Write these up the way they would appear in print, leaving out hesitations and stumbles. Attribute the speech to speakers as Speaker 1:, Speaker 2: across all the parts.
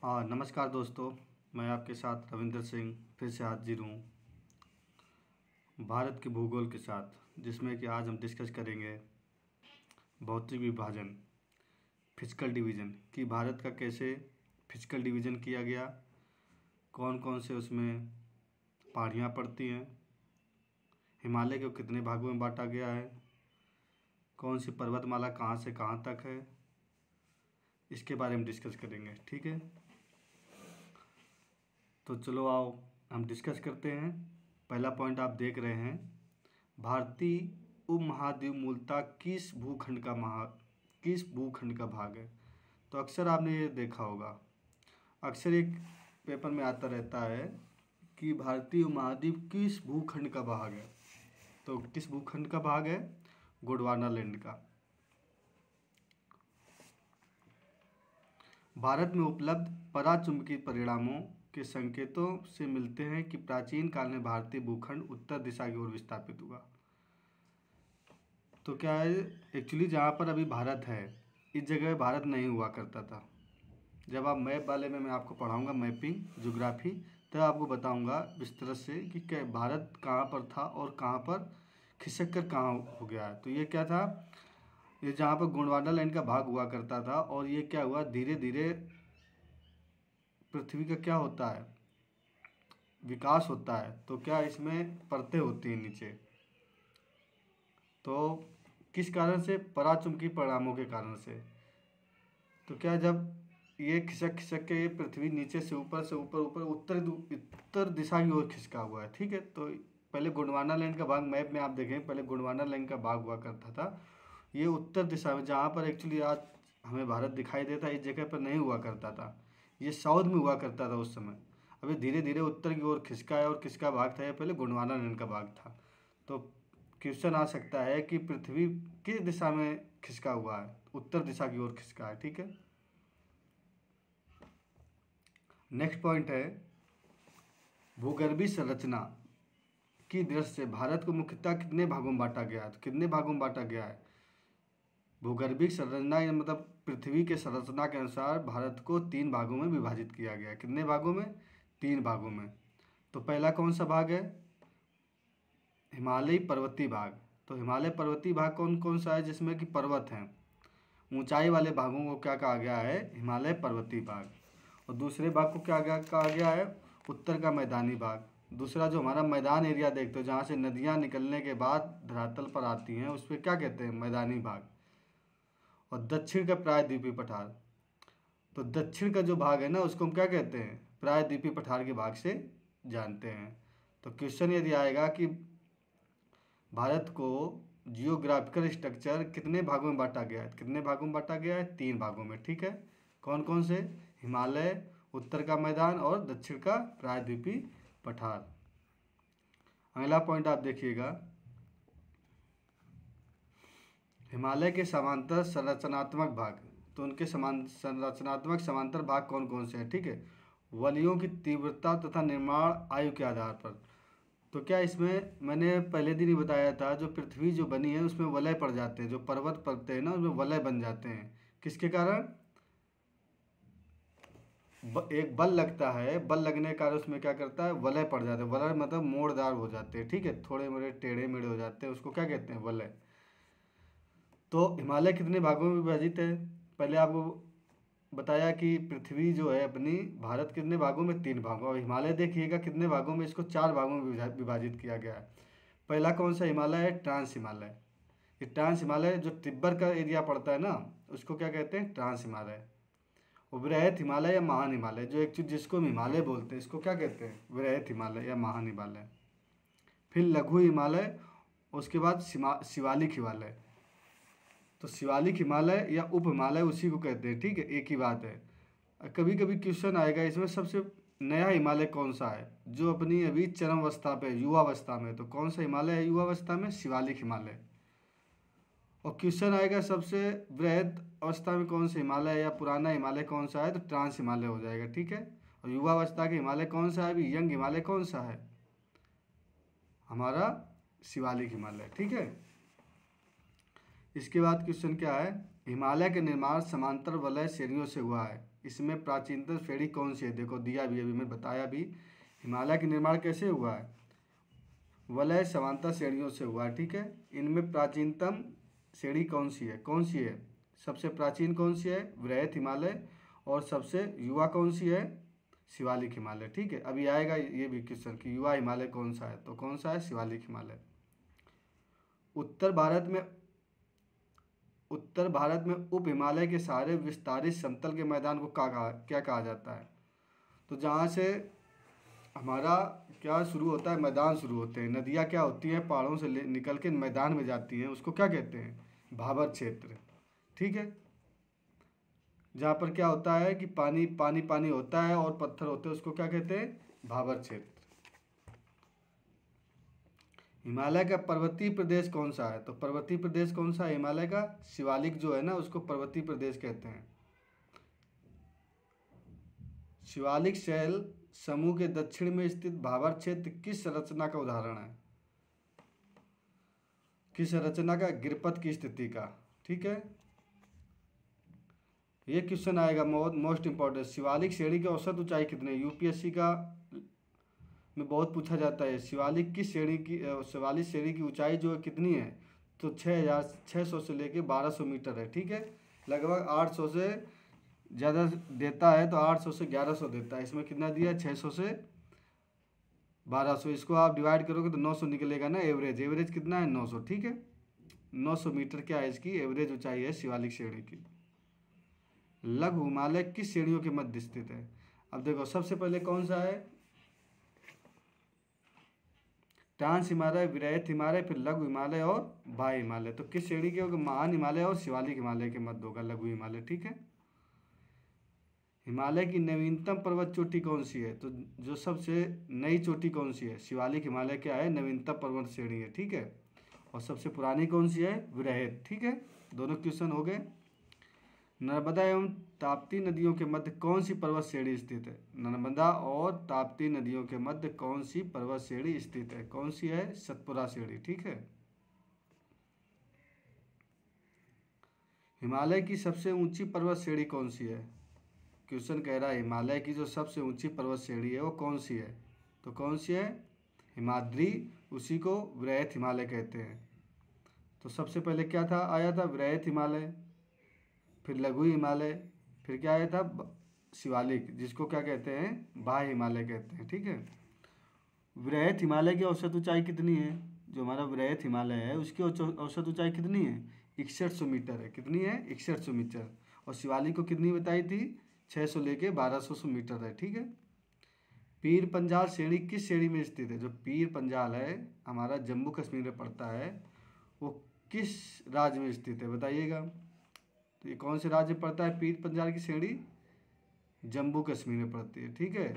Speaker 1: नमस्कार दोस्तों। मैं आपके साथ रविंद्र सिंह फिर से हाजिर हूँ भारत के भूगोल के साथ, जिसमें कि आज हम डिस्कस करेंगे भौतिक विभाजन, फिजिकल डिवीज़न कि भारत का कैसे फिजिकल डिवीज़न किया गया, कौन कौन से उसमें पहाड़ियाँ पड़ती हैं, हिमालय को कितने भागों में बांटा गया है, कौन सी पर्वतमाला कहाँ से कहाँ तक है, इसके बारे में डिस्कस करेंगे। ठीक है, तो चलो आओ हम डिस्कस करते हैं। पहला पॉइंट आप देख रहे हैं, भारतीय उपमहाद्वीप मूलतः किस भूखंड का भाग है। तो अक्सर आपने ये देखा होगा, अक्सर एक पेपर में आता रहता है कि भारतीय उपमहाद्वीप किस भूखंड का भाग है। तो किस भूखंड का भाग है? गोंडवाना लैंड का। भारत में उपलब्ध पराचुंबकीय परिणामों के संकेतों से मिलते हैं कि प्राचीन काल में भारतीय भूखंड उत्तर दिशा की ओर विस्थापित हुआ। तो क्या है, एक्चुअली जहाँ पर अभी भारत है, इस जगह भारत नहीं हुआ करता था। जब आप मैप वाले में मैं आपको पढ़ाऊंगा मैपिंग ज्योग्राफी, तब आपको बताऊंगा विस्तार से कि क्या भारत कहाँ पर था और कहाँ पर खिसक कर कहाँ हो गया है। तो ये क्या था, ये जहाँ पर गोंडवाना लैंड का भाग हुआ करता था, और ये क्या हुआ, धीरे धीरे पृथ्वी का क्या होता है, विकास होता है। तो क्या इसमें परतें होती हैं नीचे। तो किस कारण से? पराचुंबकीय परिणामों के कारण से। तो क्या, जब ये खिसक खिसक के ये पृथ्वी नीचे से ऊपर ऊपर उत्तर दिशा की ओर खिसका हुआ है। ठीक है, तो पहले गोंडवाना लैंड का भाग मैप में आप देखें, पहले गोंडवाना लैंड का भाग हुआ करता था, ये उत्तर दिशा में, जहाँ पर एक्चुअली आज हमें भारत दिखाई देता है, इस जगह पर नहीं हुआ करता था, ये साउथ में हुआ करता था उस समय। अभी धीरे धीरे उत्तर की ओर खिसका है, और किसका भाग था? ये पहले गोंडवाना लैंड का भाग था। तो क्वेश्चन आ सकता है कि पृथ्वी किस दिशा में खिसका हुआ है? उत्तर दिशा की ओर खिसका है। ठीक है, नेक्स्ट पॉइंट है, भूगर्भीय संरचना की दृष्टि से भारत को मुख्यतः कितने भागों में बांटा गया है? तो कितने भागों में बांटा गया है? भूगर्भीय संरचना मतलब पृथ्वी के संरचना के अनुसार भारत को 3 भागों में विभाजित किया गया है। कितने भागों में? 3 भागों में। तो पहला कौन सा भाग है? हिमालयी पर्वतीय भाग। तो हिमालय पर्वतीय भाग कौन कौन सा है? जिसमें कि पर्वत हैं, ऊंचाई वाले भागों को क्या कहा गया है? हिमालय पर्वतीय भाग। और दूसरे भाग को क्या कहा गया है? उत्तर का मैदानी भाग। दूसरा जो हमारा मैदान एरिया देखते हो, जहाँ से नदियाँ निकलने के बाद धरातल पर आती हैं, उस पर क्या कहते हैं? मैदानी भाग। और दक्षिण का प्रायद्वीपीय पठार। तो दक्षिण का जो भाग है ना, उसको हम क्या कहते हैं? प्रायद्वीपीय पठार के भाग से जानते हैं। तो क्वेश्चन यदि आएगा कि भारत को जियोग्राफिकल स्ट्रक्चर कितने भागों में बांटा गया है? कितने भागों में बांटा गया है? 3 भागों में। ठीक है, कौन कौन से? हिमालय, उत्तर का मैदान और दक्षिण का प्रायद्वीपीय पठार। अगला पॉइंट आप देखिएगा, हिमालय के समांतर संरचनात्मक भाग। तो उनके संरचनात्मक समांतर भाग कौन कौन से हैं? ठीक है, वलयों की तीव्रता तथा निर्माण आयु के आधार पर। तो क्या इसमें मैंने पहले दिन ही बताया था, जो पृथ्वी जो बनी है उसमें वलय पड़ जाते हैं, जो पर्वत पड़ते हैं ना उसमें वलय बन जाते हैं। किसके कारण? एक बल लगता है, बल लगने के कारण उसमें क्या करता है? वलय पड़ जाते हैं। वलय मतलब मोड़दार हो जाते हैं। ठीक है, थोड़े मोड़े टेढ़े मेढ़े हो जाते हैं, उसको क्या कहते हैं? वलय। तो हिमालय कितने भागों में विभाजित है? पहले आपको बताया कि पृथ्वी जो है अपनी, भारत कितने भागों में? 3 भागों। और हिमालय देखिएगा कितने भागों में, इसको 4 भागों में विभाजित किया गया है। पहला कौन सा हिमालय है? ट्रांस हिमालय। ये ट्रांस हिमालय जो तिब्बत का एरिया पड़ता है ना, उसको क्या कहते हैं? ट्रांस हिमालय। और वृहत हिमालय या महान हिमालय, जो एक्चुअली जिसको हम हिमालय बोलते हैं, इसको क्या कहते हैं? वृहत हिमालय या महान हिमालय। फिर लघु हिमालय, उसके बाद शिवालिक हिमालय। तो शिवालिक हिमालय या उप हिमालय उसी को कहते हैं। ठीक है, एक ही बात है। कभी कभी क्वेश्चन आएगा इसमें, सबसे नया हिमालय कौन सा है जो अपनी अभी चरम अवस्था पे, युवावस्था में? तो कौन सा हिमालय है युवावस्था में? शिवालिक हिमालय। और क्वेश्चन आएगा सबसे वृहद अवस्था में कौन सा हिमालय है या पुराना हिमालय कौन सा है? तो ट्रांस हिमालय हो जाएगा। ठीक है, और युवावस्था के हिमालय कौन सा है? अभी यंग हिमालय कौन सा है? हमारा शिवालिक हिमालय। ठीक है, इसके बाद क्वेश्चन क्या है, हिमालय का निर्माण समांतर वलय श्रेणियों से हुआ है। इसमें प्राचीनतम श्रेणी कौन सी है? देखो दिया भी, अभी मैं बताया भी। हिमालय का निर्माण कैसे हुआ है? वलय समांतर श्रेणियों से हुआ है, ठीक है। इनमें प्राचीनतम श्रेणी कौन सी है? कौन सी है? सबसे प्राचीन कौन सी है? वृहत हिमालय। और सबसे युवा कौन सी है? शिवालिक हिमालय, ठीक है। अभी आएगा ये भी क्वेश्चन कि युवा हिमालय कौन सा है, तो कौन सा है? शिवालिक हिमालय। उत्तर भारत में उप हिमालय के सारे विस्तारित समतल के मैदान को क्या कहा जाता है? तो जहाँ से हमारा क्या शुरू होता है? मैदान शुरू होते हैं। नदियाँ क्या होती हैं? पहाड़ों से निकल के मैदान में जाती हैं, उसको क्या कहते हैं? भाबर क्षेत्र, ठीक है। जहाँ पर क्या होता है कि पानी पानी पानी होता है और पत्थर होते हैं, उसको क्या कहते हैं? भाबर क्षेत्र। हिमालय का पर्वतीय प्रदेश कौन सा है? तो पर्वतीय प्रदेश कौन सा है हिमालय का? शिवालिक जो है ना, उसको पर्वतीय प्रदेश कहते हैं। शिवालिक शैल समूह के दक्षिण में स्थित भाबर क्षेत्र किस संरचना का उदाहरण है? किस संरचना का? गिरपथ की स्थिति का, ठीक है। ये क्वेश्चन आएगा मोस्ट इंपॉर्टेंट। शिवालिक श्रेणी की औसत ऊंचाई कितनी है? यूपीएससी का में बहुत पूछा जाता है। शिवालिक श्रेणी की ऊंचाई जो है कितनी है? तो 6,600 से लेके 1,200 मीटर है, ठीक है। लगभग 800 से ज़्यादा देता है, तो 800 से 1,100 देता है। इसमें कितना दिया? 600 से 1,200। इसको आप डिवाइड करोगे तो 900 निकलेगा ना। एवरेज कितना है? 900, ठीक है। 900 मीटर क्या है इसकी एवरेज ऊंचाई है शिवालिक श्रेणी की। लघु हिमालय किस श्रेणियों के मध्य स्थित है? अब देखो सबसे पहले कौन सा है? ट्रांस हिमालय, वृहत हिमालय, फिर लघु हिमालय और बाह्य हिमालय। तो किस श्रेणी के होगा? महान हिमालय और शिवालिक हिमालय के मध्य होगा लघु हिमालय, ठीक है। हिमालय की नवीनतम पर्वत चोटी कौन सी है? तो जो सबसे नई चोटी कौन सी है? शिवालिक हिमालय क्या है? नवीनतम पर्वत श्रेणी है, ठीक है। और सबसे पुरानी कौन सी है? वृहत, ठीक है। दोनों क्वेश्चन हो गए। नर्मदा एवं ताप्ती नदियों के मध्य कौन सी पर्वत श्रेणी स्थित है? नर्मदा और ताप्ती नदियों के मध्य कौन सी पर्वत श्रेणी स्थित है? कौन सी है? सतपुरा श्रेणी, ठीक है। हिमालय की सबसे ऊंची पर्वत श्रेणी कौन सी है? क्वेश्चन कह रहा है हिमालय की जो सबसे ऊंची पर्वत श्रेणी है वो कौन सी है? तो कौन सी है? हिमाद्री। उसी को वृहत हिमालय कहते हैं। तो सबसे पहले क्या था? आया था वृहत हिमालय, फिर लघु हिमालय, फिर क्या आया था? शिवालिक, जिसको क्या कहते हैं? बाह्य हिमालय कहते हैं, ठीक है। वृहत हिमालय की औसत ऊंचाई कितनी है? जो हमारा वृहत हिमालय है उसकी औसत ऊंचाई कितनी है? 6100 मीटर है। कितनी है? 6100 मीटर। और शिवालिक को कितनी बताई थी? 600 लेके 1,200 मीटर है, ठीक है। पीर पंजाल श्रेणी किस श्रेणी में स्थित है? जो पीर पंजाल है हमारा जम्मू कश्मीर में पड़ता है, वो किस राज्य में स्थित है बताइएगा। तो ये कौन से राज्य में पड़ता है? पीर पंजाल की श्रेणी जम्मू कश्मीर में पड़ती है, ठीक है।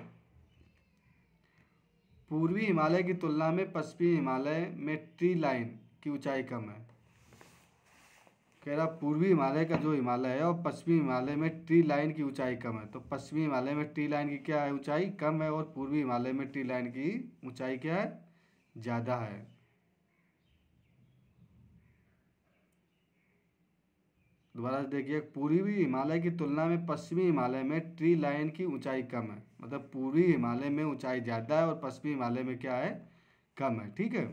Speaker 1: पूर्वी हिमालय की तुलना में पश्चिमी हिमालय में ट्री लाइन की ऊंचाई कम है। कह रहा पूर्वी हिमालय का जो हिमालय है और पश्चिमी हिमालय में ट्री लाइन की ऊंचाई कम है। तो पश्चिमी हिमालय में ट्री लाइन की क्या है? ऊंचाई कम है। और पूर्वी हिमालय में ट्री लाइन की ऊंचाई क्या है? ज़्यादा है। दोबारा से देखिए, पूर्वी हिमालय की तुलना में पश्चिमी हिमालय में ट्री लाइन की ऊंचाई कम है। मतलब पूर्वी हिमालय में ऊंचाई ज़्यादा है और पश्चिमी हिमालय में क्या है? कम है, ठीक है।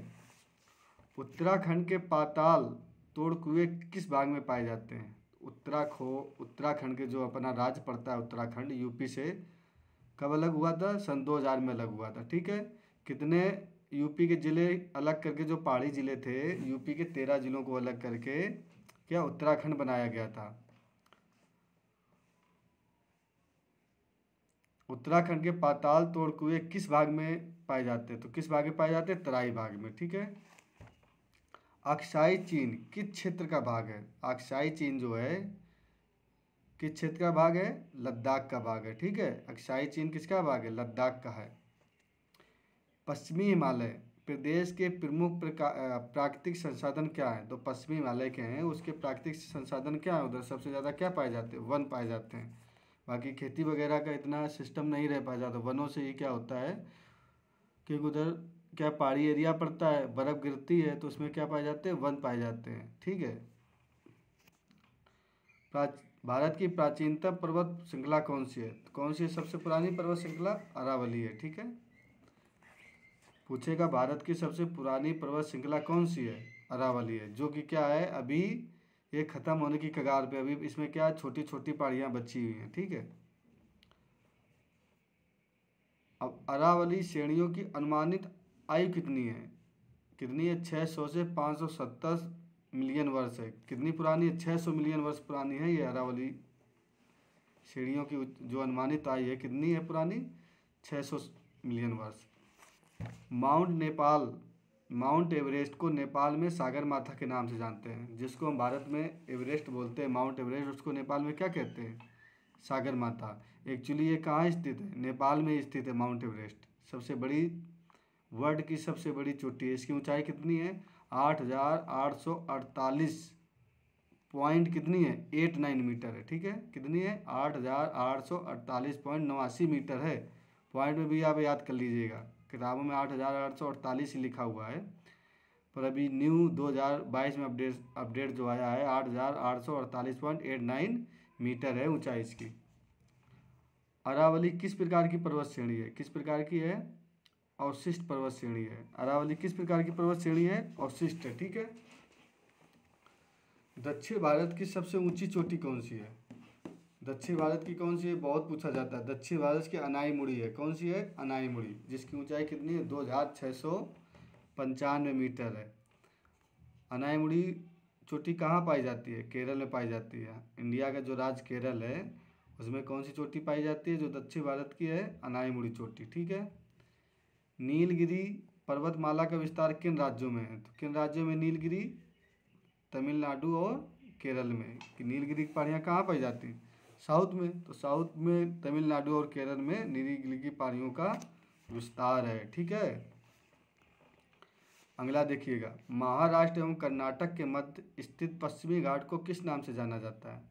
Speaker 1: उत्तराखंड के पाताल तोड़ कुएं किस भाग में पाए जाते हैं? उत्तराखंड के जो अपना राज्य पड़ता है उत्तराखंड, यूपी से कब अलग हुआ था? सन 2000 में अलग हुआ था, ठीक है। कितने यूपी के ज़िले अलग करके, जो पहाड़ी ज़िले थे यूपी के 13 ज़िलों को अलग करके क्या उत्तराखंड बनाया गया था। उत्तराखंड के पाताल तोड़ कुएं किस भाग में पाए जाते हैं? तो किस भाग में पाए जाते हैं? तराई भाग में, ठीक है। अक्साई चीन किस क्षेत्र का भाग है? अक्साई चीन जो है किस क्षेत्र का भाग है? लद्दाख का भाग है, ठीक है। अक्साई चीन किसका भाग है? लद्दाख का है। पश्चिमी हिमालय प्रदेश के प्रमुख प्राकृतिक संसाधन क्या है? तो पश्चिमी हिमालय के हैं, उसके प्राकृतिक संसाधन क्या है? उधर सबसे ज़्यादा क्या पाए जाते हैं? वन पाए जाते हैं। बाकी खेती वगैरह का इतना सिस्टम नहीं रह पाया जाता। वनों से ही क्या होता है कि उधर क्या पहाड़ी एरिया पड़ता है, बर्फ़ गिरती है, तो उसमें क्या पाए जाते हैं? वन पाए जाते हैं, ठीक है। भारत की प्राचीनतम पर्वत श्रृंखला कौन सी है? कौन सी सबसे पुरानी पर्वत श्रृंखला? अरावली है। ठीक है, पूछेगा भारत की सबसे पुरानी पर्वत श्रृंखला कौन सी है? अरावली है, जो कि क्या है, अभी ये खत्म होने की कगार पे, अभी इसमें क्या छोटी छोटी पहाड़ियाँ बची हुई हैं। ठीक है, अब अरावली श्रेणियों की अनुमानित आयु कितनी है? कितनी है? 600 से 570 मिलियन वर्ष है। कितनी पुरानी है? 600 मिलियन वर्ष पुरानी है ये अरावली श्रेणियों की जो अनुमानित आयु है, कितनी है पुरानी? 600 मिलियन वर्ष। माउंट एवरेस्ट को नेपाल में सागर माथा के नाम से जानते हैं। जिसको हम भारत में एवरेस्ट बोलते हैं, माउंट एवरेस्ट, उसको नेपाल में क्या कहते हैं? सागर माथा। एक्चुअली ये कहाँ स्थित है? नेपाल में स्थित है माउंट एवरेस्ट। सबसे बड़ी, वर्ल्ड की सबसे बड़ी चोटी है। इसकी ऊंचाई कितनी है? 8,848 पॉइंट कितनी है? 89 मीटर है। ठीक है, कितनी है? 8,848.89 मीटर है। पॉइंट में भी आप याद कर लीजिएगा, किताबों में 8,848 ही लिखा हुआ है, पर अभी न्यू 2022 में अपडेट जो आया है 8,848.89 मीटर है ऊंचाई इसकी। अरावली किस प्रकार की पर्वत श्रेणी है? किस प्रकार की है? अवशिष्ट पर्वत श्रेणी है। अरावली किस प्रकार की पर्वत श्रेणी है? अवशिष्ट है। ठीक है, दक्षिण भारत की सबसे ऊंची चोटी कौन सी है? दक्षिण भारत की कौन सी है? बहुत पूछा जाता है। दक्षिण भारत की अनाईमुड़ी है। कौन सी है? अनाईमुड़ी, जिसकी ऊंचाई कितनी है? 2,695 मीटर है। अनाईमुड़ी चोटी कहाँ पाई जाती है? केरल में पाई जाती है। इंडिया का जो राज्य केरल है, उसमें कौन सी चोटी पाई जाती है जो दक्षिण भारत की है? अनाईमुड़ी चोटी। ठीक है, नीलगिरी पर्वतमाला का विस्तार किन राज्यों में है? तो किन राज्यों में नीलगिरी? तमिलनाडु और केरल में। कि नीलगिरी की पहाड़ियाँ कहाँ पाई जाती हैं? साउथ में। तो साउथ में तमिलनाडु और केरल में नीलगिरी की पहाड़ियों का विस्तार है। ठीक है, अगला देखिएगा, महाराष्ट्र एवं कर्नाटक के मध्य स्थित पश्चिमी घाट को किस नाम से जाना जाता है?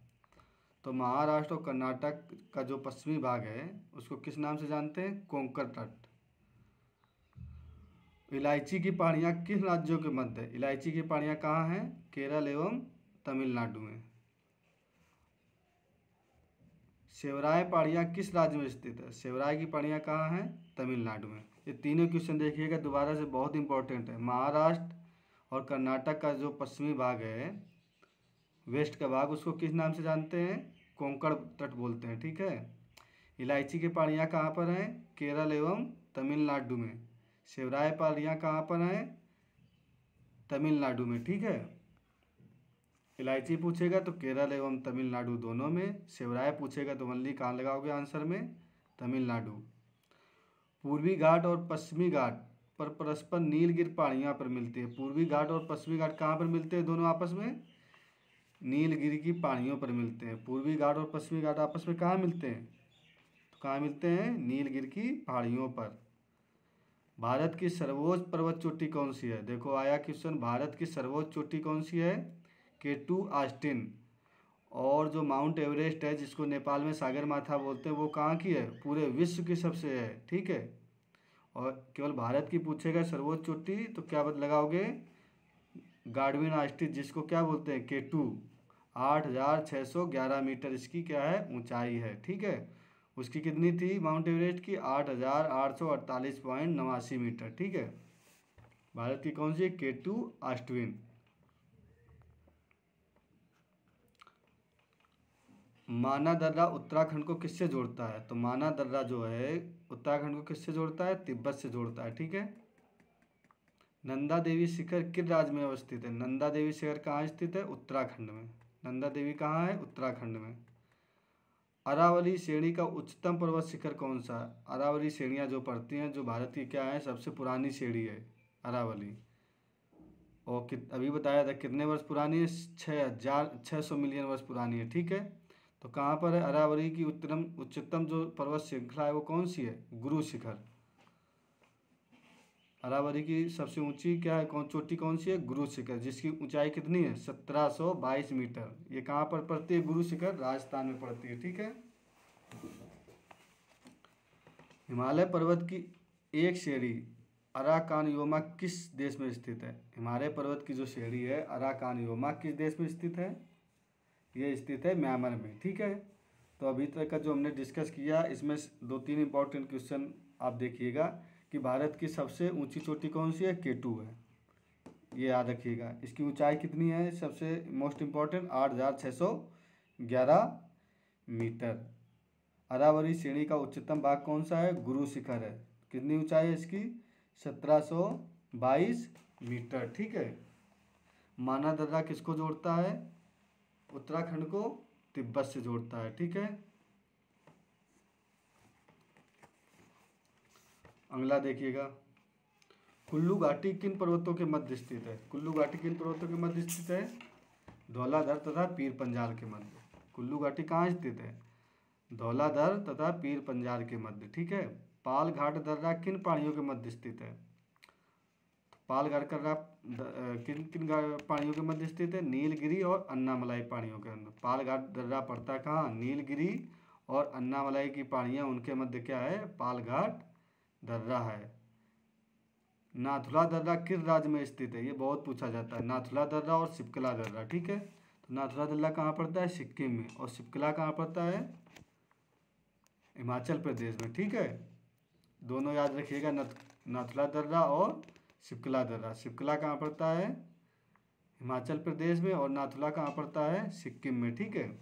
Speaker 1: तो महाराष्ट्र और कर्नाटक का जो पश्चिमी भाग है उसको किस नाम से जानते हैं? कोंकण तट। इलायची की पहाड़ियाँ किन राज्यों के मध्य है? इलायची की पहाड़ियाँ कहाँ हैं? केरल एवं तमिलनाडु में। सेवराय पहाड़ियाँ किस राज्य में स्थित है? सेवराय की पहाड़ियाँ कहाँ हैं? तमिलनाडु में। ये तीनों क्वेश्चन देखिएगा दोबारा से, बहुत इंपॉर्टेंट है। महाराष्ट्र और कर्नाटक का जो पश्चिमी भाग है, वेस्ट का भाग, उसको किस नाम से जानते हैं? कोंकण तट बोलते हैं। ठीक है, इलायची की पहाड़ियाँ कहाँ पर हैं? केरल एवं तमिलनाडु में। सेवराय पहाड़ियाँ कहाँ पर हैं? तमिलनाडु में। ठीक है, इलायची पूछेगा तो केरल एवं तमिलनाडु दोनों में। सेवराय पूछेगा तो ओनली कहाँ लगाओगे आंसर में? तमिलनाडु। पूर्वी घाट और पश्चिमी घाट पर परस्पर नीलगिरी पहाड़ियाँ पर मिलती है। पूर्वी घाट और पश्चिमी घाट कहाँ पर मिलते हैं? दोनों आपस में नीलगिरी की पहाड़ियों पर मिलते हैं। पूर्वी घाट और पश्चिमी घाट आपस में कहाँ मिलते हैं? तो कहाँ मिलते हैं? नीलगिरी की पहाड़ियों पर। भारत की सर्वोच्च पर्वत चोटी कौन सी है? देखो आया क्वेश्चन, भारत की सर्वोच्च चोटी कौन सी है? K2 Austin. और जो माउंट एवरेस्ट है, जिसको नेपाल में सागर माथा बोलते हैं, वो कहाँ की है? पूरे विश्व की सबसे है। ठीक है, और केवल भारत की पूछेगा सर्वोच्च चोटी तो क्या लगाओगे? गार्डविन ऑस्टिन, जिसको क्या बोलते हैं? K2। 8,611 मीटर इसकी क्या है? ऊंचाई है। ठीक है, उसकी कितनी थी माउंट एवरेस्ट की? 8,848.89 मीटर। ठीक है, भारत की कौन सी? K2 Austin. माना दर्रा उत्तराखंड को किससे जोड़ता है? तो माना दर्रा जो है उत्तराखंड को किससे जोड़ता है? तिब्बत से जोड़ता है। ठीक है, नंदा देवी शिखर किस राज्य में अवस्थित है? नंदा देवी शिखर कहाँ स्थित है? उत्तराखंड में। नंदा देवी कहाँ है? उत्तराखंड में। अरावली श्रेणी का उच्चतम पर्वत शिखर कौन सा है? अरावली श्रेणियाँ जो पड़ती हैं, जो भारत की क्या है, सबसे पुरानी श्रेणी है अरावली। और अभी बताया था कितने वर्ष पुरानी है? 6,600 मिलियन वर्ष पुरानी है। ठीक है, तो कहाँ पर है अरावली की उच्चतम जो पर्वत श्रृंखला है वो कौन सी है? गुरु शिखर। अरावली की सबसे ऊंची क्या है, चोटी कौन सी है? गुरु शिखर, जिसकी ऊंचाई कितनी है? 1722 मीटर। ये कहाँ पर पड़ती है? गुरु शिखर राजस्थान में पड़ती है। ठीक है, हिमालय पर्वत की एक श्रेणी अराकानयोमा किस देश में स्थित है? हिमालय पर्वत की जो श्रेणी है अराकानयोमा किस देश में स्थित है? ये स्थित है म्यांमार में, ठीक है। तो अभी तक का जो हमने डिस्कस किया इसमें 2-3 इंपॉर्टेंट क्वेश्चन आप देखिएगा कि भारत की सबसे ऊंची चोटी कौन सी है, K2 है, ये याद रखिएगा। इसकी ऊंचाई कितनी है, सबसे मोस्ट इम्पॉर्टेंट 8,611 मीटर। अरावली श्रेणी का उच्चतम भाग कौन सा है, गुरु शिखर है। कितनी ऊंचाई है इसकी, 1722 मीटर, ठीक है। माना दर्रा किसको जोड़ता है, उत्तराखंड को तिब्बत से जोड़ता है, ठीक है। अगला देखिएगा, कुल्लू घाटी किन पर्वतों के मध्य स्थित है। कुल्लू घाटी किन पर्वतों के मध्य स्थित है, धौलाधर तथा पीर पंजाल के मध्य। कुल्लू घाटी कहाँ स्थित है, धौलाधर तथा पीर पंजाल के मध्य, ठीक है। पाल घाट दर्रा किन पहाड़ियों के मध्य स्थित है, पाल घाट दर्रा किन किन पहाड़ियों के मध्य स्थित है, नीलगिरी और अन्नामलाई पहाड़ियों के अंदर। पाल घाट दर्रा पड़ता है कहाँ, नीलगिरी और अन्नामलाई की पहाड़ियाँ, उनके मध्य क्या है, पाल घाट दर्रा है। नाथुला दर्रा किस राज्य में स्थित है, ये बहुत पूछा जाता है, नाथुला दर्रा और शिप्कला दर्रा, ठीक है। तो नाथुला दर्रा कहाँ पड़ता है, सिक्किम में, और शिप्कला कहाँ पड़ता है, हिमाचल प्रदेश में, ठीक है। दोनों याद रखिएगा, नाथुला दर्रा और शिप्कला दर्रा। शिप्कला कहाँ पड़ता है, हिमाचल प्रदेश में, और नाथुला कहाँ पड़ता है, सिक्किम में, ठीक है।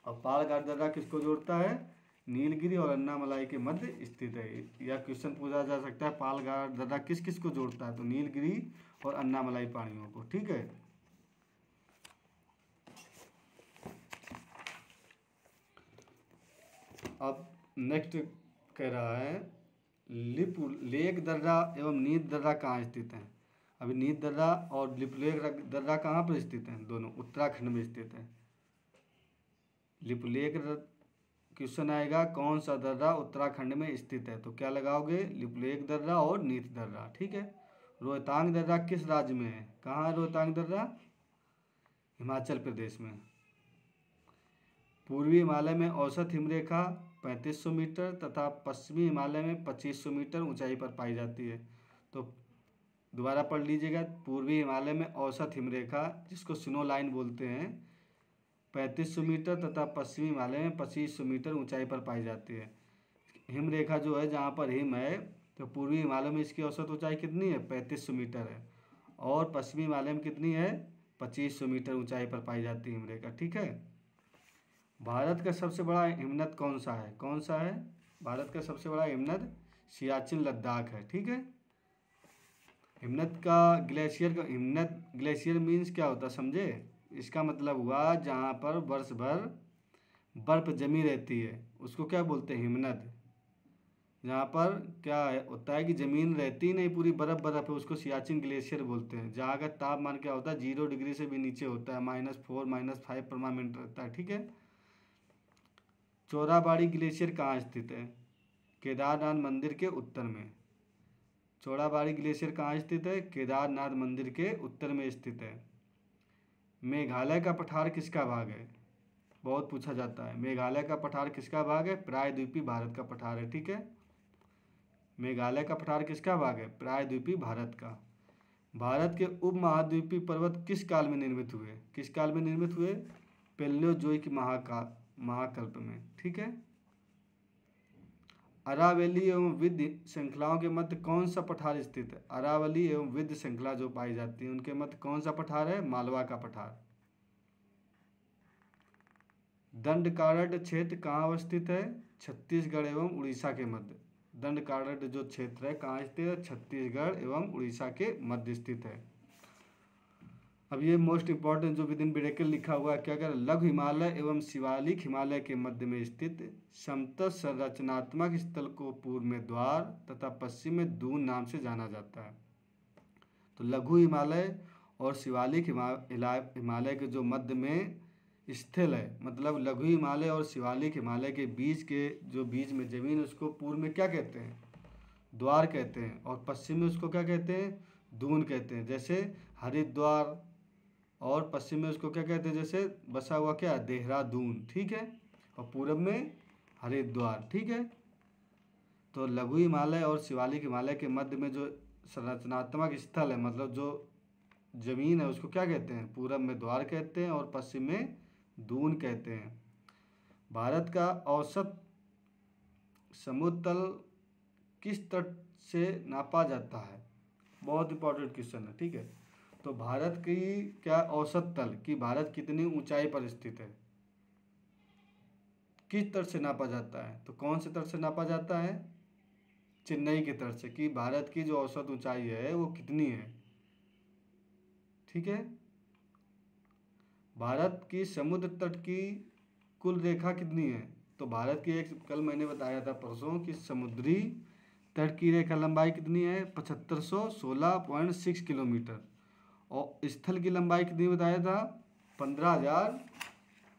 Speaker 1: और पाल घाट दर्रा किसको जोड़ता है, नीलगिरी और अन्नामलाई के मध्य स्थित है। यह क्वेश्चन पूछा जा सकता है, पाल घाट दर्रा किस किस को जोड़ता है, तो नीलगिरी और अन्नामलाई पहाड़ियों को, ठीक है। अब नेक्स्ट कह रहा है, लिप लेक दर्रा एवं नीत दर्रा कहाँ स्थित हैं। अभी नीत दर्रा और लिप लेक दर्रा कहाँ पर स्थित हैं, दोनों उत्तराखंड में स्थित हैं। लिप लेक क्वेश्चन आएगा, कौन सा दर्रा उत्तराखंड में स्थित है, तो क्या लगाओगे, लिप लेक दर्रा और नीत दर्रा, ठीक है। रोहतांग दर्रा किस राज्य में है, कहाँ है रोहतांग दर्रा, हिमाचल प्रदेश में। पूर्वी हिमालय में औसत हिमरेखा 3500 मीटर तथा पश्चिमी हिमालय में 2500 मीटर ऊंचाई पर पाई जाती है। तो दोबारा पढ़ लीजिएगा, पूर्वी हिमालय में औसत हिमरेखा जिसको स्नो लाइन बोलते हैं 3500 मीटर तथा पश्चिमी हिमालय में 2500 मीटर ऊंचाई पर पाई जाती है। हिमरेखा जो है जहाँ पर हिम है, तो पूर्वी हिमालय में इसकी औसत ऊंचाई कितनी है, 3500 मीटर है, और पश्चिमी हिमालय में कितनी है, 2500 मीटर ऊंचाई पर पाई जाती है हिमरेखा, ठीक है। भारत का सबसे बड़ा हिमनद कौन सा है, कौन सा है, भारत का सबसे बड़ा हिमनद सियाचिन लद्दाख है, ठीक है। हिमनद का हिमनद ग्लेशियर मीन्स क्या होता है समझे, इसका मतलब हुआ जहाँ पर वर्ष भर बर्फ जमी रहती है उसको क्या बोलते हैं, हिमनद। जहाँ पर क्या होता है कि ज़मीन रहती नहीं, पूरी बर्फ़ बर्फ़ है, उसको सियाचिन ग्लेशियर बोलते हैं। जहाँ का तापमान क्या होता है, 0 डिग्री से भी नीचे होता है, -4 -5 परमानेंट रहता है, ठीक है। चौराबाड़ी ग्लेशियर कहाँ स्थित है, केदारनाथ मंदिर के उत्तर में। चौराबाड़ी ग्लेशियर कहाँ स्थित है, केदारनाथ मंदिर के उत्तर में स्थित है। मेघालय का पठार किसका भाग है, बहुत पूछा जाता है, मेघालय का पठार किसका भाग है, प्रायद्वीपीय भारत का पठार है, ठीक है। मेघालय का पठार किसका भाग है, प्रायद्वीपीय भारत का। भारत के उपमहाद्वीपीय पर्वत किस काल में निर्मित हुए, किस काल में निर्मित हुए, पैलियोजोइक महाकल्प में, ठीक है। अरावली एवं विंध्य श्रृंखलाओं के मध्य कौन सा पठार स्थित है, अरावली एवं विंध्य श्रृंखला जो पाई जाती है उनके मध्य कौन सा पठार है, मालवा का पठार। दंडकारण्य क्षेत्र कहाँ अवस्थित है, छत्तीसगढ़ एवं उड़ीसा के मध्य। दंडकारण्य जो क्षेत्र है कहाँ स्थित है, छत्तीसगढ़ एवं उड़ीसा के मध्य स्थित है। अब ये मोस्ट इंपॉर्टेंट जो विद इन ब्रैकेट लिखा हुआ है, क्या कर, लघु हिमालय एवं शिवालिक हिमालय के मध्य में स्थित समतल संरचनात्मक स्थल को पूर्व में द्वार तथा पश्चिम में दून नाम से जाना जाता है। तो लघु हिमालय और शिवालिक हिमालय के जो मध्य में स्थिल है, मतलब लघु हिमालय और शिवालिक हिमालय के बीच के जो बीच में जमीन, उसको पूर्व में क्या कहते हैं, द्वार कहते हैं, और पश्चिम में उसको क्या कहते हैं, दून कहते हैं। जैसे हरिद्वार, और पश्चिम में उसको क्या कहते हैं, जैसे बसा हुआ क्या, देहरादून, ठीक है, और पूरब में हरिद्वार, ठीक है। तो लघु हिमालय और शिवालिक हिमालय के मध्य में जो संरचनात्मक स्थल है, मतलब जो जमीन है, उसको क्या कहते हैं, पूरब में द्वार कहते हैं और पश्चिम में दून कहते हैं। भारत का औसत समुद्र तल किस तट से नापा जाता है? बहुत इंपॉर्टेंट क्वेश्चन है, ठीक है। तो भारत की क्या औसत तल कि भारत कितनी ऊंचाई पर स्थित है, किस तट से नापा जाता है? तो कौन से तट से नापा जाता है? चेन्नई के तट से, कि भारत की जो औसत ऊंचाई है वो कितनी है, ठीक है। भारत की समुद्र तट की कुल रेखा कितनी है? तो भारत की एक कल मैंने बताया था परसों कि समुद्री तट की रेखा लंबाई कितनी है? 7516.6 किलोमीटर। और स्थल की लंबाई कितनी बताया था? 15,000।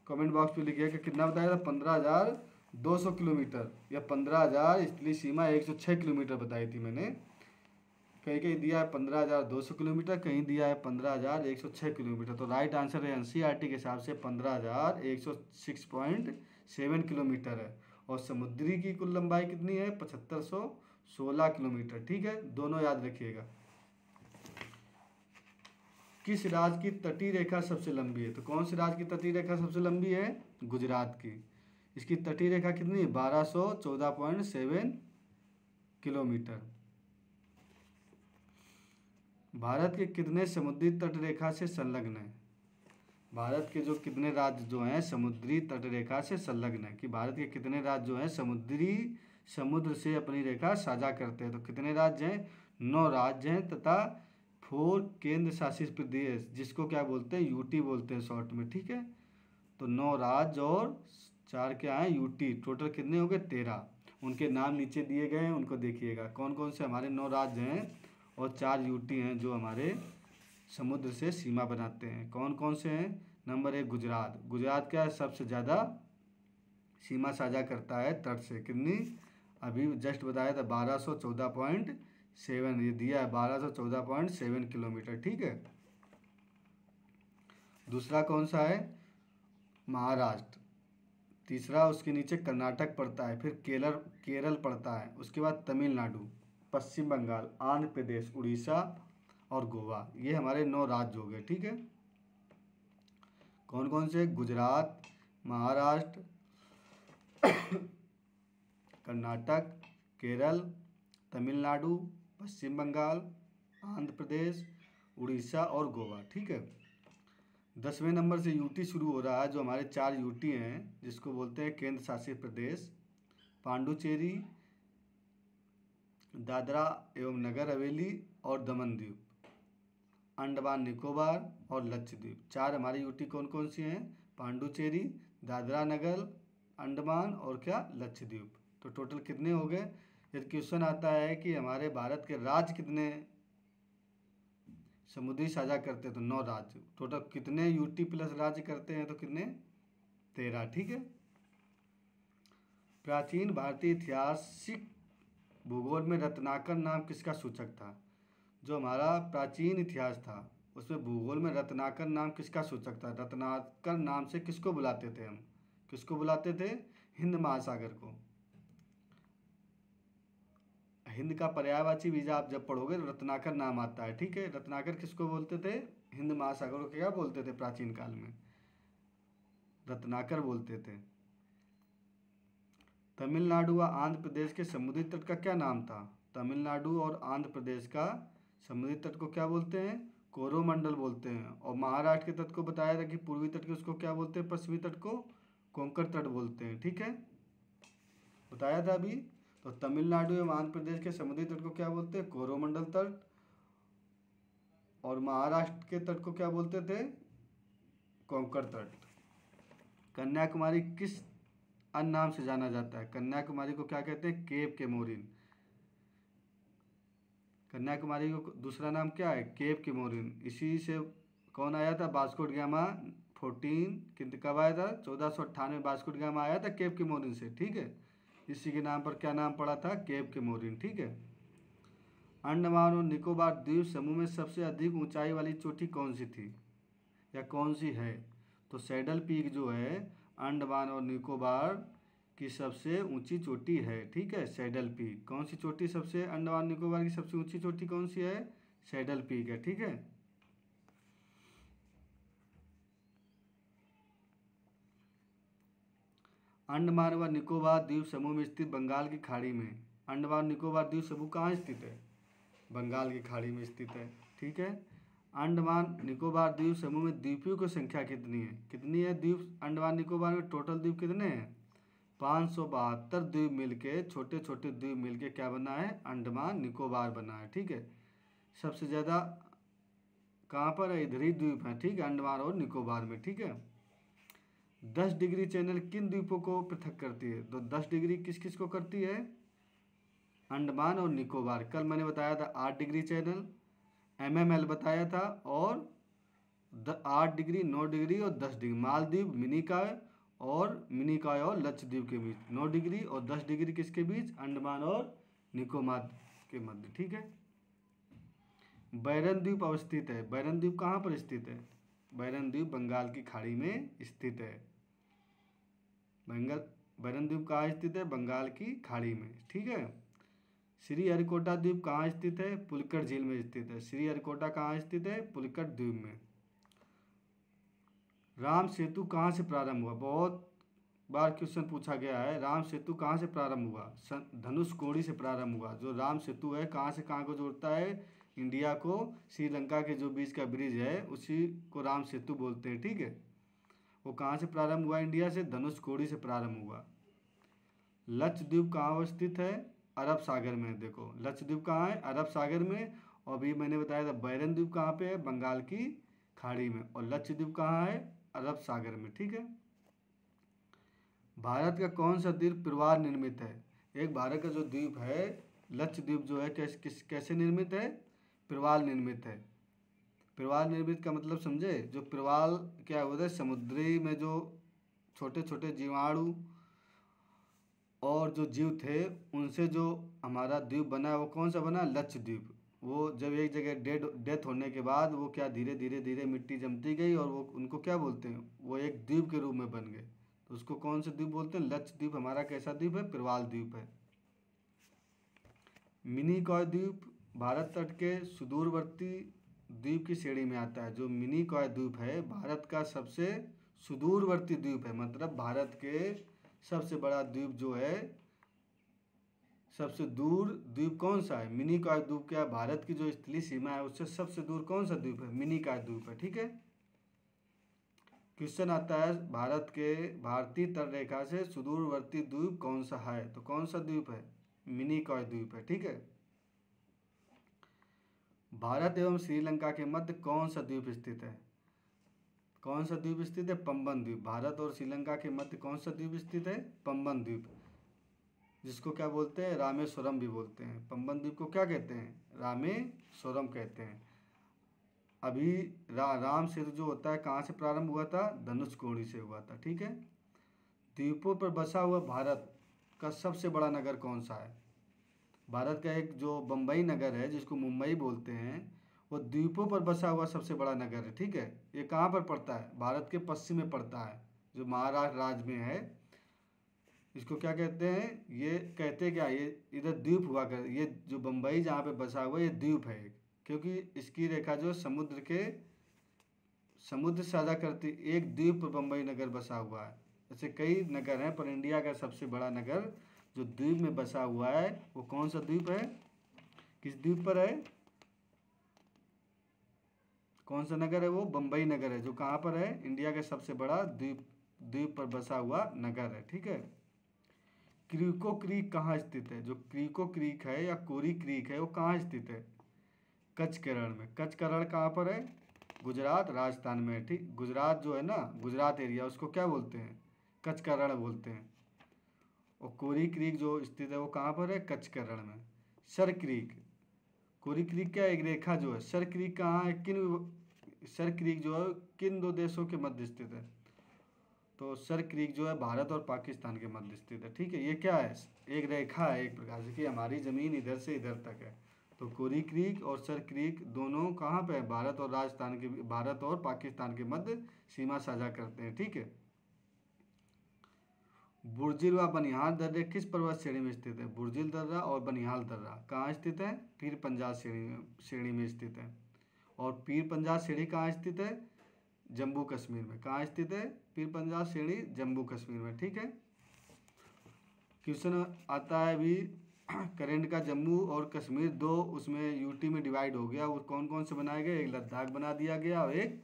Speaker 1: कमेंट बॉक्स पे लिखिए कि कितना बताया था? 15,200 किलोमीटर या 15,000। स्थलीय सीमा 106 किलोमीटर बताई थी मैंने। कहीं कहीं दिया है 15,200 किलोमीटर, कहीं दिया है 15,106 किलोमीटर। तो राइट आंसर है एनसीईआरटी के हिसाब से 15,106.7 किलोमीटर है। और समुद्री की कुल लंबाई कितनी है? 7516 किलोमीटर, ठीक है। दोनों याद रखिएगा। किस राज्य की तटीय रेखा सबसे लंबी है? तो कौन से राज्य की तटीय रेखा सबसे लंबी है? गुजरात की। इसकी तटीय रेखा कितनी है? 1214.7 किलोमीटर। भारत के कितने समुद्री तट रेखा से संलग्न है? भारत के जो कितने राज्य जो हैं समुद्री तट रेखा से संलग्न है, कि भारत के कितने राज्य जो हैं समुद्र से अपनी रेखा साझा करते हैं? तो कितने राज्य हैं? 9 राज्य हैं तथा 4 केंद्र शासित प्रदेश, जिसको क्या बोलते हैं? यूटी बोलते हैं शॉर्ट में, ठीक है। तो 9 राज्य और 4 क्या हैं? यूटी। टोटल कितने हो गए? 13। उनके नाम नीचे दिए गए हैं, उनको देखिएगा कौन कौन से हमारे 9 राज्य हैं और 4 यूटी हैं जो हमारे समुद्र से सीमा बनाते हैं। कौन कौन से हैं? नंबर 1 गुजरात। गुजरात क्या है? सबसे ज़्यादा सीमा साझा करता है तट से। कितनी? अभी जस्ट बताया था 1214.7, ये दिया है 1214.7 किलोमीटर, ठीक है। दूसरा कौन सा है? महाराष्ट्र। तीसरा उसके नीचे कर्नाटक पड़ता है, फिर केरल पड़ता है, उसके बाद तमिलनाडु, पश्चिम बंगाल, आंध्र प्रदेश, उड़ीसा और गोवा। ये हमारे 9 राज्य हो गए, ठीक है। कौन कौन से? गुजरात, महाराष्ट्र, कर्नाटक, केरल, तमिलनाडु, पश्चिम बंगाल, आंध्र प्रदेश, उड़ीसा और गोवा, ठीक है। 10वें नंबर से यूटी शुरू हो रहा है, जो हमारे 4 यूटी हैं जिसको बोलते हैं केंद्र शासित प्रदेश। पांडुचेरी, दादरा एवं नगर हवेली और दमन द्वीप, अंडमान निकोबार और लक्षद्वीप। 4 हमारी यूटी कौन कौन सी हैं? पांडुचेरी, दादरा नगर अंडमान और क्या? लक्षद्वीप। तो टोटल कितने हो गए? यदि क्वेश्चन आता है कि हमारे भारत के राज्य कितने समुद्री साझा करते हैं, तो 9 राज्य। टोटल कितने यूटी प्लस राज्य करते हैं? तो कितने? 13, ठीक है। प्राचीन भारतीय ऐतिहासिक भूगोल में रत्नाकर नाम किसका सूचक था? जो हमारा प्राचीन इतिहास था उसमें भूगोल में रत्नाकर नाम किसका सूचक था? रत्नाकर नाम से किसको बुलाते थे हम? किसको बुलाते थे? हिंद महासागर को। हिंद का पर्यायवाची बीज आप जब पढ़ोगे तो रत्नाकर नाम आता है, ठीक है। रत्नाकर किसको बोलते थे? हिंद महासागर को क्या बोलते थे? प्राचीन काल में रत्नाकर बोलते थे। तमिलनाडु व आंध्र प्रदेश के समुद्री तट का क्या नाम था? तमिलनाडु और आंध्र प्रदेश का समुद्री तट को क्या बोलते हैं? कोरोमंडल बोलते हैं। और महाराष्ट्र के तट को बताया था कि पूर्वी तट के उसको क्या बोलते हैं? पश्चिमी तट को कोंकण तट बोलते हैं, ठीक है, बताया था अभी। तो तमिलनाडु एवं आंध्र प्रदेश के समुद्री तट को क्या बोलते हैं? कोरोमंडल तट। और महाराष्ट्र के तट को क्या बोलते थे? कोंकण तट। कन्याकुमारी किस अन्य नाम से जाना जाता है? कन्याकुमारी को क्या कहते हैं? Cap Comorin. कन्याकुमारी को दूसरा नाम क्या है? Cap Comorin. इसी से कौन आया था? वास्को ड गामा 14 कब आया था? 1498 वास्को ड गामा आया था केप केमोरिन से, ठीक है। इसी के नाम पर क्या नाम पड़ा था? केप केमोरिन, ठीक है। अंडमान और निकोबार द्वीप समूह में सबसे अधिक ऊंचाई वाली चोटी कौन सी थी या कौन सी है? तो सैडल पीक जो है अंडमान और निकोबार की सबसे ऊंची चोटी है, ठीक है। Saddle peak. कौन सी चोटी सबसे अंडमान निकोबार की सबसे ऊंची चोटी कौन सी है? सैडल पीक है, ठीक है। अंडमान व निकोबार द्वीप समूह में स्थित बंगाल की खाड़ी में, अंडमान निकोबार द्वीप समूह कहाँ स्थित है? बंगाल की खाड़ी में स्थित है। ठीक है। अंडमान निकोबार द्वीप समूह में द्वीपों की संख्या कितनी है? कितनी है द्वीप अंडमान निकोबार में? टोटल द्वीप कितने हैं? 572 द्वीप मिलके, छोटे छोटे द्वीप मिलके क्या बना है? अंडमान निकोबार बना है। ठीक है। सबसे ज़्यादा कहाँ पर है? इधर ही द्वीप है। ठीक है, अंडमान और निकोबार में। ठीक है। 10 डिग्री चैनल किन द्वीपों को पृथक करती है? तो 10 डिग्री किस किस को करती है? अंडमान और निकोबार। कल मैंने बताया था 8 डिग्री चैनल, MML बताया था, और 8 डिग्री, 9 डिग्री और 10 डिग्री। मालदीव, मिनिकॉय और लक्षद्वीप के बीच 9 डिग्री और 10 डिग्री किसके बीच? अंडमान और निकोबार के मध्य। ठीक है। बैरन द्वीप अवस्थित है। बैरन द्वीप कहाँ पर स्थित है? बैरन द्वीप बंगाल की खाड़ी में स्थित है। बैरन द्वीप कहाँ स्थित है? बंगाल की खाड़ी में। ठीक है। श्रीहरिकोटा द्वीप कहाँ स्थित है? पुलिकट झील में स्थित है। श्रीहरिकोटा कहाँ स्थित है? पुलिकट द्वीप में। राम सेतु कहाँ से प्रारंभ हुआ? बहुत बार क्वेश्चन पूछा गया है। राम सेतु कहाँ से प्रारंभ हुआ? धनुषकोडी से प्रारंभ हुआ। जो राम सेतु है कहाँ से कहाँ को जोड़ता है? इंडिया को श्रीलंका के जो बीच का ब्रिज है उसी को राम सेतु बोलते हैं। ठीक है। वो कहाँ से प्रारंभ हुआ? इंडिया से धनुषकोडी से प्रारंभ हुआ। लक्षद्वीप कहाँ स्थित है? अरब सागर में। देखो लक्षद्वीप कहाँ है? अरब सागर में। और अभी मैंने बताया था बैरन द्वीप कहाँ पे है? बंगाल की खाड़ी में। और लक्षद्वीप कहाँ है? अरब सागर में। ठीक है। भारत का कौन सा द्वीप प्रवाल निर्मित है? एक भारत का जो द्वीप है लक्षद्वीप जो है कैसे निर्मित है? प्रवाल निर्मित है। प्रवाल निर्मित का मतलब समझे? जो प्रवाल क्या होता है? समुद्री में जो छोटे छोटे जीवाणु और जो जीव थे उनसे जो हमारा द्वीप बना है वो कौन सा बना? लक्षद्वीप। वो जब एक जगह डेथ होने के बाद वो क्या धीरे धीरे धीरे मिट्टी जमती गई और वो उनको क्या बोलते हैं? वो एक द्वीप के रूप में बन गए। तो उसको कौन सा द्वीप बोलते हैं? लक्षद्वीप हमारा कैसा द्वीप है? प्रवाल द्वीप है। मिनिकॉय द्वीप भारत तट के सुदूरवर्ती द्वीप की श्रेणी में आता है। जो मिनिकॉय द्वीप है भारत का सबसे सुदूरवर्ती द्वीप है। मतलब भारत के सबसे बड़ा द्वीप जो है, सबसे दूर द्वीप कौन सा है? मिनिकॉय द्वीप। क्या भारत की जो स्थलीय सीमा है उससे सबसे दूर कौन सा द्वीप है? मिनिकॉय द्वीप है। ठीक है। क्वेश्चन आता है भारत के भारतीय तट रेखा से सुदूरवर्ती द्वीप कौन सा है? तो कौन सा द्वीप है? मिनिकॉय द्वीप है। ठीक है। भारत एवं श्रीलंका के मध्य कौन सा द्वीप स्थित है? कौन सा द्वीप स्थित है? पंबन द्वीप। भारत और श्रीलंका के मध्य कौन सा द्वीप स्थित है? पंबन द्वीप, जिसको क्या बोलते हैं? रामेश्वरम भी बोलते हैं। पंबन द्वीप को क्या कहते हैं? रामेश्वरम कहते हैं। अभी राम सेतु जो होता है कहाँ से प्रारंभ हुआ था? धनुषकोडी से हुआ था। ठीक है। द्वीपों पर बसा हुआ भारत का सबसे बड़ा नगर कौन सा है? भारत का एक जो बम्बई नगर है जिसको मुंबई बोलते हैं, वो द्वीपों पर बसा हुआ सबसे बड़ा नगर है। ठीक है। ये कहाँ पर पड़ता है? भारत के पश्चिम में पड़ता है, जो महाराष्ट्र राज्य में है। इसको क्या कहते हैं? ये कहते क्या? ये इधर द्वीप हुआ कर, ये जो बम्बई जहाँ पे बसा हुआ ये द्वीप है एक, क्योंकि इसकी रेखा जो समुद्र साझा करती, एक द्वीप पर बम्बई नगर बसा हुआ है। ऐसे कई नगर हैं पर इंडिया का सबसे बड़ा नगर जो द्वीप में बसा हुआ है वो कौन सा द्वीप है? किस द्वीप पर है? कौन सा नगर है? वो बम्बई नगर है, जो कहाँ पर है? इंडिया का सबसे बड़ा द्वीप पर बसा हुआ नगर है। ठीक है। क्रीको क्रीक कहाँ स्थित है? जो क्रीको क्रीक है या कोरी क्रीक है वो कहाँ स्थित है? कच्छ केरल में। कच्छ केरल कहाँ पर है? गुजरात राजस्थान में है। ठीक। गुजरात जो है ना, गुजरात एरिया, उसको क्या बोलते हैं? कच्छ केरल बोलते हैं। और कोरी क्रीक जो स्थित है वो कहाँ पर है? कच्छ केरल में। सर क्रीक, कोरी क्रीक क्या एक रेखा जो है, सर क्रीक कहाँ है? सर क्रीक जो है किन दो देशों के मध्य स्थित है? तो सर क्रीक जो है भारत और पाकिस्तान के मध्य स्थित है। ठीक है। ये क्या है? एक रेखा है एक प्रकार से, कि हमारी ज़मीन इधर से इधर तक है। तो कोरी क्रीक और सर क्रीक दोनों कहाँ पे है? भारत और पाकिस्तान के मध्य सीमा साझा करते हैं। ठीक है। बुर्जिल व बनिहाल दर्रे किस पर्वत श्रेणी में स्थित है? बुर्जिल दर्रा और बनिहाल दर्रा कहाँ स्थित है? पीर पंजाल श्रेणी में स्थित है। और पीर पंजाल श्रेणी कहाँ स्थित है? जम्मू कश्मीर में। कहाँ स्थित है पीर पंजाल श्रेणी? जम्मू कश्मीर में। ठीक है। क्वेश्चन आता है अभी करंट का जम्मू और कश्मीर दो उसमें यूटी में डिवाइड हो गया, वो कौन कौन से बनाए गए, एक लद्दाख बना दिया गया और एक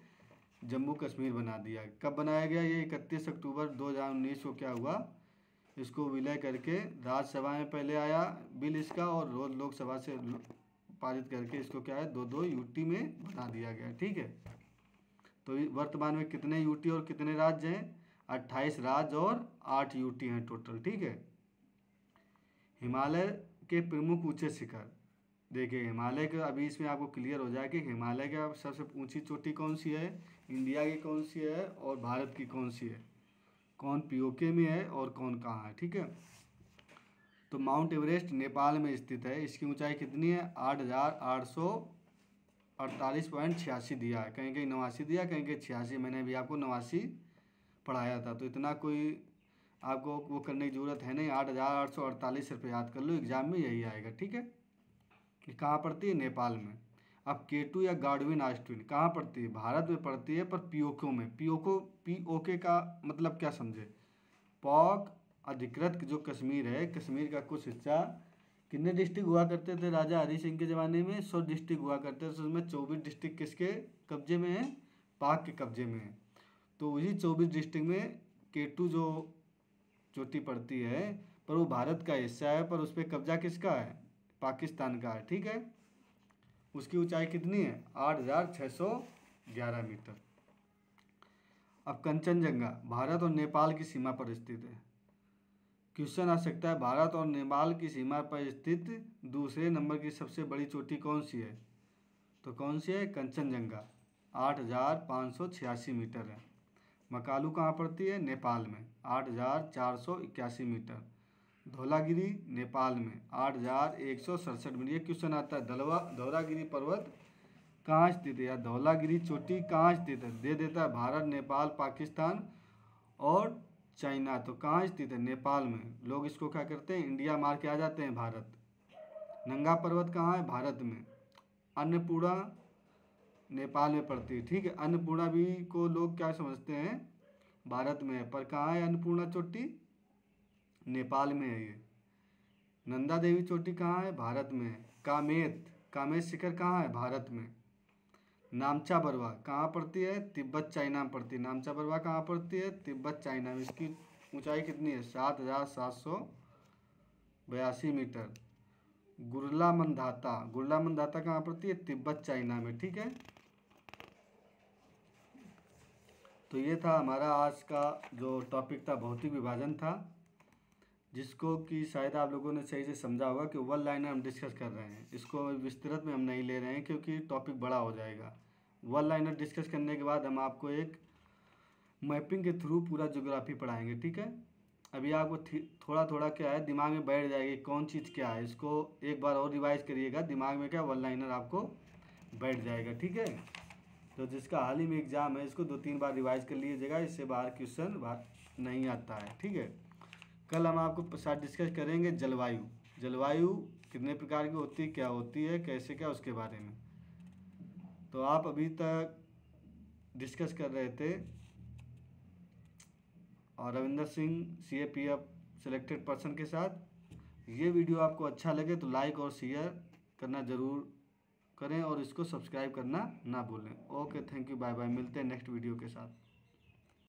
Speaker 1: जम्मू कश्मीर बना दिया। कब बनाया गया, ये 31 अक्टूबर 2019 को क्या हुआ, इसको विलय करके राज्यसभा में पहले आया बिल इसका, और रोज लोकसभा से पारित करके इसको क्या है 2-2 यूटी में बना दिया गया। ठीक है, तो वर्तमान में कितने यूटी और कितने राज्य हैं, 28 राज्य और 8 यूटी हैं टोटल। ठीक है, हिमालय के प्रमुख ऊंचे शिखर, देखिए हिमालय का अभी इसमें आपको क्लियर हो जाए कि हिमालय का सबसे ऊंची चोटी कौन सी है, इंडिया की कौन सी है और भारत की कौन सी है, कौन पीओके में है और कौन कहाँ है। ठीक है, तो माउंट एवरेस्ट नेपाल में स्थित है, इसकी ऊंचाई कितनी है 8,848.86 दिया है, कहीं कहीं 89 दिया, कहीं कहीं 86, मैंने अभी आपको 89 पढ़ाया था, तो इतना कोई आपको वो करने की ज़रूरत है नहीं, 8,848 रुपये याद कर लो, एग्जाम में यही आएगा। ठीक है, कि कहाँ पड़ती है, नेपाल में। अब केटू या गार्डविन आइसट्विन कहाँ पड़ती है, भारत में पड़ती है पर पीओके में। पीओके का मतलब क्या समझे, पाक अधिकृत जो कश्मीर है, कश्मीर का कुछ हिस्सा, कितने डिस्ट्रिक्ट हुआ करते थे राजा हरि सिंह के ज़माने में, 100 डिस्ट्रिक्ट हुआ करते थे, उसमें 24 डिस्ट्रिक्ट किसके कब्जे में है, पाक के कब्जे में है। तो वही 24 डिस्ट्रिक्ट में केटू जो चोटी पड़ती है, पर वो भारत का हिस्सा है, पर उस पर कब्जा किसका है, पाकिस्तान का है। ठीक है, उसकी ऊंचाई कितनी है 8,611 मीटर। अब कंचनजंगा भारत और नेपाल की सीमा पर स्थित है, क्वेश्चन आ सकता है भारत और नेपाल की सीमा पर स्थित दूसरे नंबर की सबसे बड़ी चोटी कौन सी है, तो कौन सी है, कंचनजंगा 8,586 मीटर है। मकालू कहाँ पड़ती है, नेपाल में 8,481 मीटर। धौलागिरी नेपाल में 8,167 मीटर। ये क्वेश्चन आता है धौलागिरी पर्वत कहाँ स्थित है या धौलागिरी चोटी कहाँ स्थित है, दे देता है भारत, नेपाल, पाकिस्तान और चाइना, तो कहाँ स्थित है, नेपाल में। लोग इसको क्या करते हैं, इंडिया मार के आ जाते हैं भारत। नंगा पर्वत कहाँ है, भारत में। अन्नपूर्णा नेपाल में पड़ती है। ठीक है, अन्नपूर्णा भी को लोग क्या समझते हैं, भारत में है, पर कहाँ है अन्नपूर्णा चोटी, नेपाल में है ये। नंदा देवी चोटी कहाँ है, भारत में है। कामेत शिखर कहाँ है, भारत में। नामचा बरवा कहाँ पड़ती है, तिब्बत चाइना में पड़ती है। नामचा बरवा कहाँ पड़ती है, तिब्बत चाइना में। इसकी ऊंचाई कितनी है 7,782 मीटर। गुरला मंदाता कहाँ पड़ती है, तिब्बत चाइना में। ठीक है, तो ये था हमारा आज का जो टॉपिक था, भौतिक विभाजन था, जिसको कि शायद आप लोगों ने सही से समझा होगा कि वन लाइनर हम डिस्कस कर रहे हैं, इसको विस्तृत में हम नहीं ले रहे हैं क्योंकि टॉपिक बड़ा हो जाएगा। वन लाइनर डिस्कस करने के बाद हम आपको एक मैपिंग के थ्रू पूरा ज्योग्राफी पढ़ाएंगे। ठीक है, अभी आपको थोड़ा थोड़ा क्या है दिमाग में बैठ जाएगी कौन चीज़ क्या है, इसको एक बार और रिवाइज करिएगा, दिमाग में क्या वन लाइनर आपको बैठ जाएगा। ठीक है, तो जिसका हाल ही में एग्ज़ाम है इसको 2-3 बार रिवाइज कर लीजिएगा, इससे बाहर क्वेश्चन बाहर नहीं आता है। ठीक है, कल हम आपको साथ डिस्कस करेंगे जलवायु कितने प्रकार की होती है, क्या होती है, कैसे क्या, उसके बारे में। तो आप अभी तक डिस्कस कर रहे थे और Ravinder Singh CAPF selected person के साथ। ये वीडियो आपको अच्छा लगे तो लाइक और शेयर करना ज़रूर करें और इसको सब्सक्राइब करना ना भूलें। Okay, thank you, bye bye, मिलते हैं नेक्स्ट वीडियो के साथ।